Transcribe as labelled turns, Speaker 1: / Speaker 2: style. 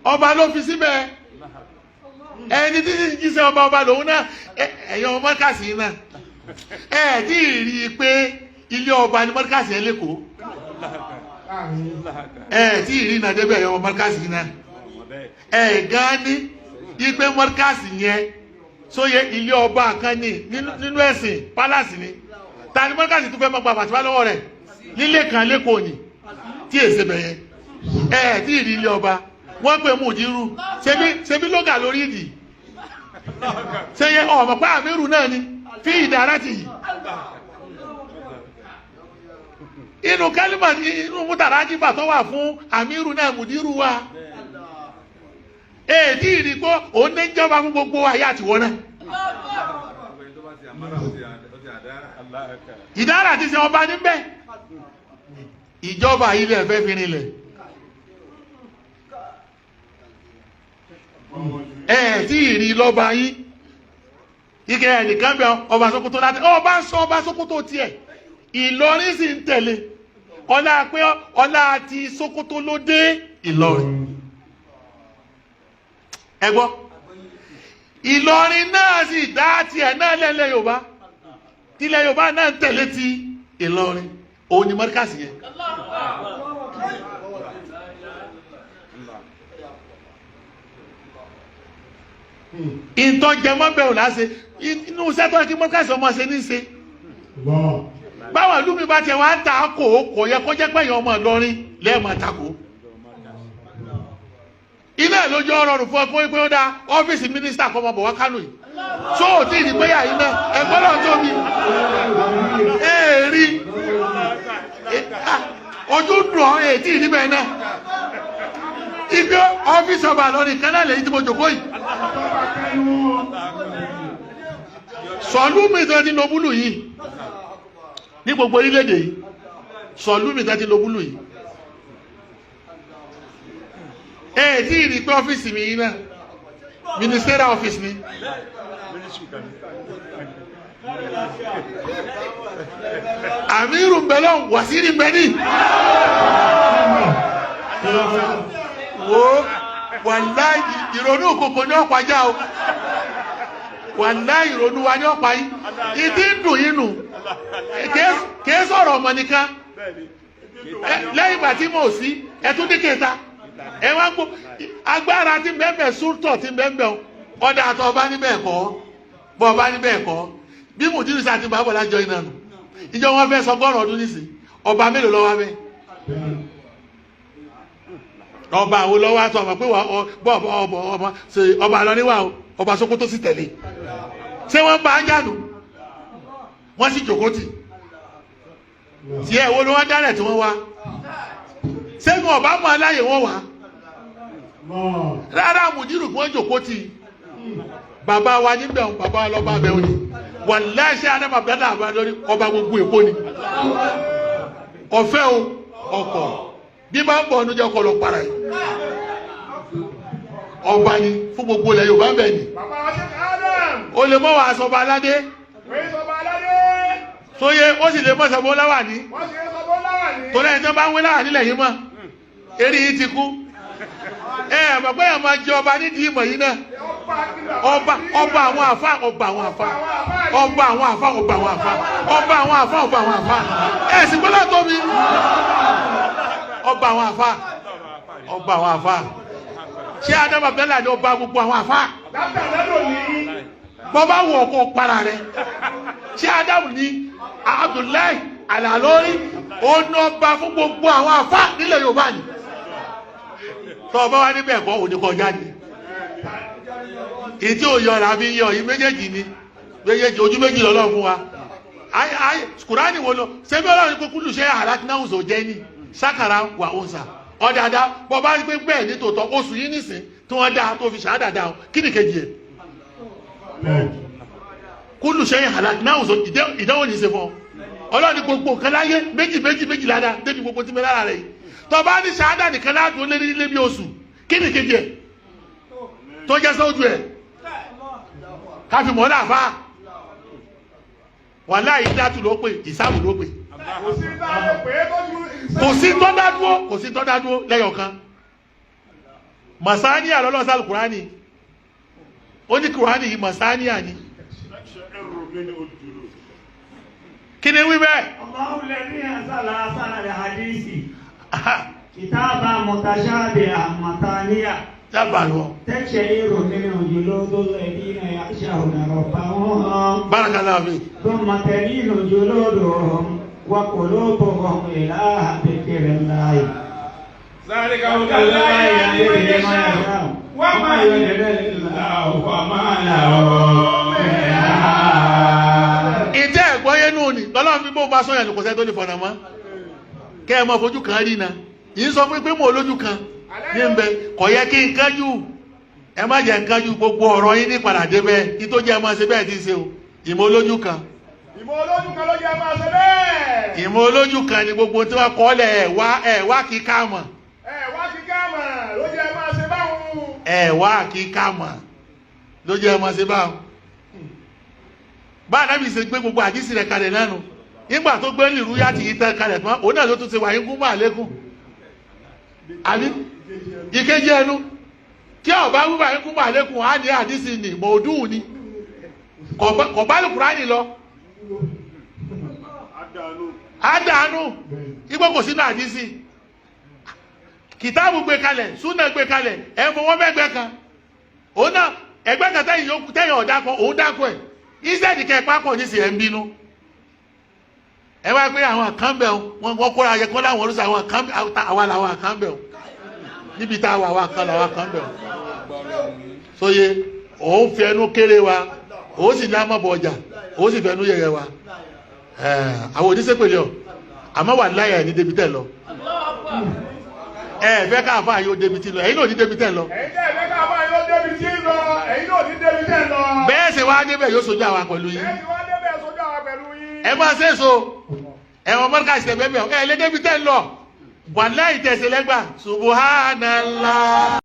Speaker 1: ọba ló fi síbẹ̀ ẹni tí ń jíṣẹ́ ọba lòun náà ẹ̀yọ́ mọ́kàsí náà tí ì rí i pé ilé ọba ní mọ́kàsí ẹ̀ lẹ́kọ̀ọ́ tí ì rí iná débẹ̀ ẹ̀yọ́ mọ́kàsí náà gan ní ipe mọ́kàsí yẹn sóye ilé ọba kan ní nínú ẹ̀sìn pálásì ni ta ni mọ́kàsí tó fẹ́ mọ́ gba bàtìbá lọ́wọ́ rẹ̀ nílé kan lẹ́kọ̀ọ́ ni tí èsè bẹ̀yẹn tí ì rí ilé ọba wọ́n pè mùdírù ṣebí lóga lórí ìdì ṣeyẹ ọmọ pé àmírù náà ni fi ìdára ti yìí inú kálímà inú mútàrá jífà tó wà fún àmírù náà mùdírù wa tí ì rí pé òun ní jọba fún gbogbo ayé àtiwọ́ náà ìdára ti ṣe ọba níbẹ̀ ìjọba ilé ẹ̀fẹ́ fi rinlẹ̀ tí ìrì lọ́ba yín ike ẹnìkan bẹ ọba Sókótó láti ọba ń sọ ọba Sókótó tiẹ̀ Ìlọrin sì ń tẹ̀lé ọlá pé ọlá ti Sókótó ló dé Ìlọrin ẹ gbọ́ Ìlọrin náà sì dá tiẹ̀ náà lẹ́lẹ́ Yorùbá tilẹ̀ Yorùbá náà ń tẹ̀lé ti Ìlọrin òun ni mọ́ríkàsì yẹn ìtọ́jẹmọ́ bẹ̀rù láṣẹ inú sẹ́tọ́ kí mọ́kàsí ọmọ ṣe ní ṣe báwọn ìlú mi bá tiẹ̀ wá ń ta kò yẹ kó jẹ́ pẹ̀yìn ọmọ Ìlọrin lẹ́ẹ̀mọ́ tako ilé ìlójú ọrọ̀rùn fún ọkùnrin pé ó dá ọ́fíìsì mínísítà kọ́ ọmọ bọ̀ wá Kánò yìí tó ò tí ì rí péyà yìí náà ẹgbẹ́ náà tó mi rí ojú dùn ọ́ èyí tí ì rí bẹ́ẹ̀ náà ibi ọ́fíìsì ọba Ìlọrin kan náà lèyí tí mo jòkó yìí sọ̀lú mi tán ti lobúlù yìí ní gbogbo orílẹ̀-èdè yìí sọ̀lú mi tán ti lobúlù yìí tí ì rí pé ọ́fíìsì mi yìí náà ministerial office ni àmírù ń bẹ lọ́wọ́ wàsíìrì ń bẹ ní wo wàláì ìrònú òkòkò ní ọ̀pá já o wàláì ìrònú wa ní ọ̀pá yìí ìdí ń dùn yín nù kìí sọ̀rọ̀ ọmọ nìkan lẹ́yìn ìgbà tí mo sí ẹtún ní kẹta ẹ wá gbọ́ agbára tí bẹ́ẹ̀ súrtọ̀ tí bẹ́ẹ̀ ọ̀dà àtọ̀ ọba níbẹ̀ kọ́ bọ́ ọba níbẹ̀ kọ́ bí mùdírù sáà ti bá bọ̀ lájọ iná nù ìjọ wọn fẹ́ sọgọ́rùn ọdún nísìn ọba mélòó lọ́wọ́ bẹ́ẹ̀ ọba àwọn olówó àti ọmọ pé ọba Ìlọrin wà ọba Sókótó sì tẹ̀lé ṣé wọ́n bá ń jàdù wọ́n sì jòkó tì tí ẹ̀ wo ló wọ́n dálẹ̀ tí wọ́n wá ṣẹ́gun ọba mọ́ aláyè wọ́n wá rárá mùdírù kí wọ́n jòkó tì bàbá wa níbẹ̀ òun bàbá ọlọ́ba abẹ́ òní wà láìsẹ́ adama bẹ́ẹ̀ àbá lórí ọba gbogbo Èkó ni ọ̀fẹ́ o ọkọ̀ bí bá ń bọ̀ ọdún jẹ́ ọkọ̀ lọ para yìí ọba ni fún gbogbo ilẹ̀ Yorùbá ń bẹ̀ ni o lè mọ́ wà aṣọba aládé tóyé ó sì lè mọ́ ṣọ̀bọ́ láwà ní tó lẹ́yìn tó bá ń wé láwà nílẹ̀ yìí mọ́ eré yìí ti kú bàbá yẹn máa jẹ ọba nídìí ìmọ̀ yìí náà ọba àwọn àfá ọba àwọn àfá ọba àwọn àfá ọba àwọn àfá ọba àwọn àfá ọba àwọn àfá sì gbọ́dọ̀ tóbi ọba àwọn àfá ọba àwọn àfá ṣé Adama Abdullah ni ọba gbogbo àwọn àfá bọ́ bá wọ̀ ọkọ̀ para rẹ̀ ṣé Adamu ni Abdullahi Al Ilory ó ná ọba fún gbogbo àwọn àfá nílẹ̀ Yorùbá ni tọ́ ọba wa níbẹ̀ kọ́ òní kọjá ni ìtí ò yọ làbí yọ yìí méjèèjì ni méjèèjì ojú méjì lọ́lọ́ fún wa Kùránì wo lọ ṣebí Ọlọ́run pé kúlù ṣe àlákínáwù sọ jẹ́ ní sákàrà wà òǹsà ọ̀dàdà bọ́ bá rí pé bẹ́ẹ̀ ní tòótọ́ oṣù yìí nìsín tí wọ́n dá tó fi ṣàdàdà ọ kí ni kejì ẹ̀ kúlù ṣe àlákínáwù sọ ìdánwò ní í ṣe fún ọ Ọlọ́run gbogbo nǹkan láyé méjì ládàá débi gbogbo tí mẹ́lára rẹ̀ yìí tọ́ bá ní ṣàdà nìkan ládùn lé bí oṣù kí ni kejì ẹ̀ tó jẹ́ sójú ẹ̀ káfí mọ́ láàfá wà láì dátù ló pè ìsáàbù ló pè kò sí tọ́ dádúró lẹ́yọ̀kan masaniya lọ́lọ́ sálù kùránì ó ní kùránì yìí masaniya ni kí ni wí bẹ́ẹ̀.
Speaker 2: Allahu alladhi anzala ahsanal hadisi kitaban mutashabihan mataniya
Speaker 1: dábàlọ́.
Speaker 2: تقشعر منه جلود الذين يخشون ربهم
Speaker 1: barakallahu fi.
Speaker 2: ثم تلين جلودهم وقلوبهم إلى ذكر الله
Speaker 3: ذلك هدى الله يهدي من يشاء وما يضلل الله فما له من هاد.
Speaker 1: ìtẹ́ ẹ̀gbọ́yé nù ni lọ́lọ́run fi bó bá sọ́yàn ní kò sẹ́ tó lè fọ̀nà mọ́ kẹ́ ẹ mọ́ fojú kan rí na yìí sọ pé mo lójú kan ní ń bẹ kò yẹ kí n kánjú ẹ má jẹ́ n kánjú gbogbo ọ̀rọ̀ yín ní padà dé bẹ́ẹ̀ kí tó jẹ́ ẹ máa ṣe bẹ́ẹ̀ ti ṣe o ìmọ̀ olójú kan.
Speaker 3: ìmọ̀ olójú kan ló jẹ́ máa ṣe bẹ́ẹ̀.
Speaker 1: ìmọ̀ olójú kan ni gbogbo tí wọ́n kọ́ lẹ̀ ẹ̀ wá kí ká mọ̀.
Speaker 3: wá kí ká mọ̀ ló jẹ́ máa ṣe báwọn.
Speaker 1: wá kí ká mọ̀ ló jẹ́ máa ṣe báwọn. bá Ànábì ṣe gbé gbogbo àdísì rẹ̀ kalẹ̀ nánu nígbà tó gbé nìrú yá ti yí tán kalẹ̀ tán òun náà ló tún ti wà yín kún mọ́ àlékún àbí ìkejì ẹnu tí ọba wíwà yín kún mọ́ àlékún á ní àdísì ní mọ̀ọ́dún ni kò bá Kùránì lọ àdánù igbó kò sínú àdísì kìtáàbù gbé kalẹ̀ súnà gbé kalẹ̀ ẹ̀ fọwọ́ mẹ́gbẹ́ kan òun náà ẹgbẹ́ kan tẹ́yìn ọ̀dàkọ̀ òun dákọ̀ ẹ̀ ìsẹ́ẹ̀dì kẹ́ pápọ̀ ní sí ẹ̀ ń bínú ẹ wá pé àwọn kan bẹ̀ wọn kóra ayẹ kọ́ láwọn orúsọ àwọn kan àwa làwọn kan bẹ̀ níbi tá a wà wà kan làwọn kan bẹ̀ sóye òun fi ẹnu kéré wa òun sì ní amọ̀bọ̀ ọjà òun sì fẹnu yẹyẹ wa àwọn oníṣẹ́pẹ̀lẹ̀ ọ̀ àmọ́ wà láyà ẹ̀ ní débi tẹ̀ lọ ẹ fẹ́ káàfà yóò débi tí lọ ẹ̀yin náà ní débi tẹ̀ lọ. bẹ́ẹ̀ sì wá débẹ̀ yóò sojú àwa pẹ̀lú yín. ẹ máa ṣe so ẹ̀wọ̀n mọ́ríkà ṣe bẹ́ẹ̀ bẹ́ẹ̀ ẹ lé débi tẹ̀ lọ wà láì tẹ̀sí lẹ́gbà subhanallah.